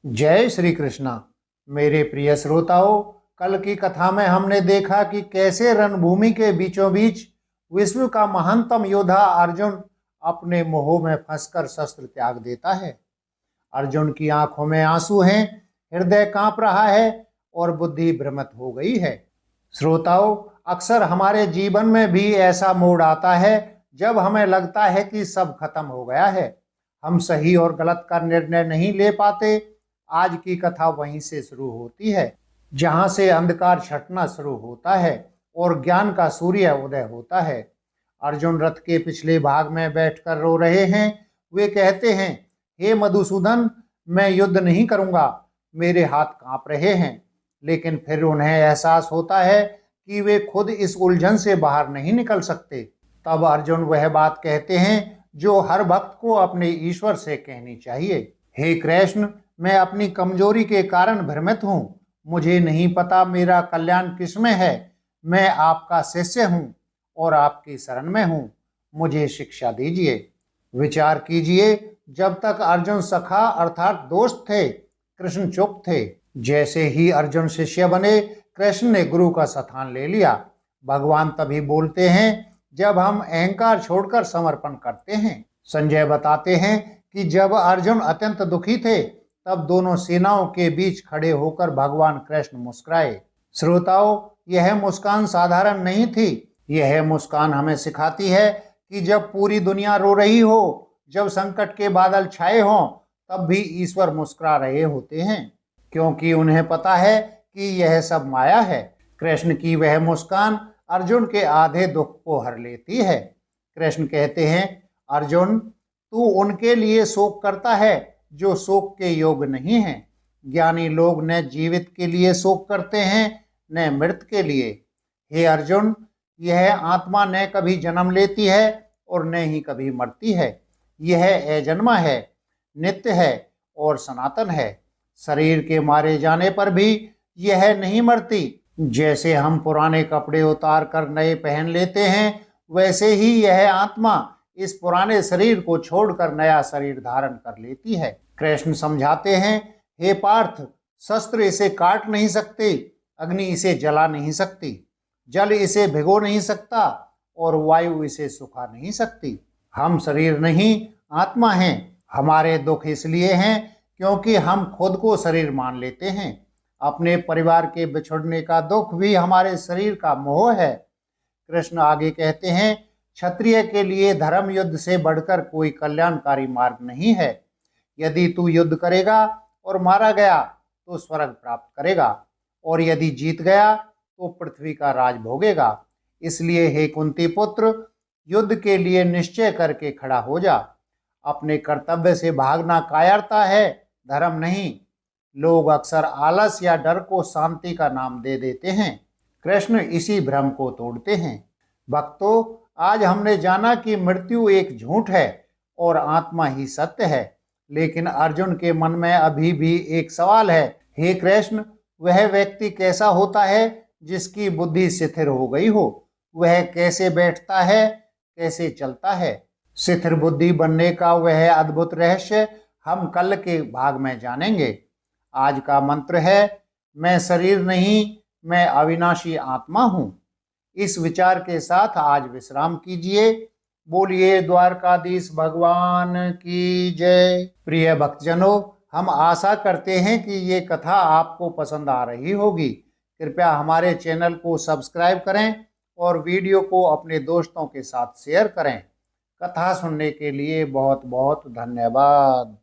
जय श्री कृष्णा। मेरे प्रिय श्रोताओं, कल की कथा में हमने देखा कि कैसे रणभूमि के बीचों बीच विश्व का महानतम योद्धा अर्जुन अपने मोह में फंसकर शस्त्र त्याग देता है। अर्जुन की आंखों में आंसू हैं, हृदय कांप रहा है और बुद्धि भ्रमित हो गई है। श्रोताओं, अक्सर हमारे जीवन में भी ऐसा मोड़ आता है जब हमें लगता है कि सब खत्म हो गया है, हम सही और गलत का निर्णय नहीं ले पाते। आज की कथा वहीं से शुरू होती है, जहां से अंधकार छटना शुरू होता है और ज्ञान का सूर्य उदय होता है। अर्जुन रथ के पिछले भाग में बैठकर रो रहे हैं। वे कहते हैं, हे मधुसूदन, मैं युद्ध नहीं करूंगा, मेरे हाथ कांप रहे हैं। लेकिन फिर उन्हें एहसास होता है कि वे खुद इस उलझन से बाहर नहीं निकल सकते। तब अर्जुन वह बात कहते हैं जो हर भक्त को अपने ईश्वर से कहनी चाहिए। हे कृष्ण, मैं अपनी कमजोरी के कारण भ्रमित हूँ। मुझे नहीं पता मेरा कल्याण किसमें है। मैं आपका शिष्य हूँ और आपकी शरण में हूँ। मुझे शिक्षा दीजिए। विचार कीजिए, जब तक अर्जुन सखा अर्थात दोस्त थे, कृष्ण चुप थे। जैसे ही अर्जुन शिष्य बने, कृष्ण ने गुरु का स्थान ले लिया। भगवान तभी बोलते हैं जब हम अहंकार छोड़कर समर्पण करते हैं। संजय बताते हैं कि जब अर्जुन अत्यंत दुखी थे, तब दोनों सेनाओं के बीच खड़े होकर भगवान कृष्ण मुस्कुराए। श्रोताओं, यह मुस्कान साधारण नहीं थी। यह मुस्कान हमें सिखाती है कि जब पूरी दुनिया रो रही हो, जब संकट के बादल छाए हों, तब भी ईश्वर मुस्कुरा रहे होते हैं, क्योंकि उन्हें पता है कि यह सब माया है। कृष्ण की वह मुस्कान अर्जुन के आधे दुख को हर लेती है। कृष्ण कहते हैं, अर्जुन, तू उनके लिए शोक करता है जो शोक के योग नहीं हैं। ज्ञानी लोग न जीवित के लिए शोक करते हैं, न मृत के लिए। हे अर्जुन, यह आत्मा न कभी जन्म लेती है और न ही कभी मरती है। यह अजन्मा है, नित्य है और सनातन है। शरीर के मारे जाने पर भी यह नहीं मरती। जैसे हम पुराने कपड़े उतार कर नए पहन लेते हैं, वैसे ही यह आत्मा इस पुराने शरीर को छोड़कर नया शरीर धारण कर लेती है। कृष्ण समझाते हैं, हे पार्थ, शस्त्र इसे काट नहीं सकते, अग्नि इसे जला नहीं सकती, जल इसे भिगो नहीं सकता और वायु इसे सुखा नहीं सकती। हम शरीर नहीं, आत्मा हैं। हमारे दुख इसलिए हैं क्योंकि हम खुद को शरीर मान लेते हैं। अपने परिवार के बिछुड़ने का दुख भी हमारे शरीर का मोह है। कृष्ण आगे कहते हैं, क्षत्रिय के लिए धर्म युद्ध से बढ़कर कोई कल्याणकारी मार्ग नहीं है। यदि तू युद्ध करेगा और मारा गया तो स्वर्ग प्राप्त करेगा, और यदि जीत गया तो पृथ्वी का राज भोगेगा। इसलिए हे कुंती पुत्र, युद्ध के लिए निश्चय करके खड़ा हो जा। अपने कर्तव्य से भागना कायरता है, धर्म नहीं। लोग अक्सर आलस या डर को शांति का नाम दे देते हैं। कृष्ण इसी भ्रम को तोड़ते हैं। भक्तों, आज हमने जाना कि मृत्यु एक झूठ है और आत्मा ही सत्य है। लेकिन अर्जुन के मन में अभी भी एक सवाल है, हे कृष्ण, वह व्यक्ति कैसा होता है जिसकी बुद्धि शिथिर हो गई हो? वह कैसे बैठता है, कैसे चलता है? शिथिर बुद्धि बनने का वह अद्भुत रहस्य हम कल के भाग में जानेंगे। आज का मंत्र है, मैं शरीर नहीं, मैं अविनाशी आत्मा हूँ। इस विचार के साथ आज विश्राम कीजिए। बोलिए द्वारकाधीश भगवान की जय। प्रिय भक्तजनों, हम आशा करते हैं कि ये कथा आपको पसंद आ रही होगी। कृपया हमारे चैनल को सब्सक्राइब करें और वीडियो को अपने दोस्तों के साथ शेयर करें। कथा सुनने के लिए बहुत बहुत धन्यवाद।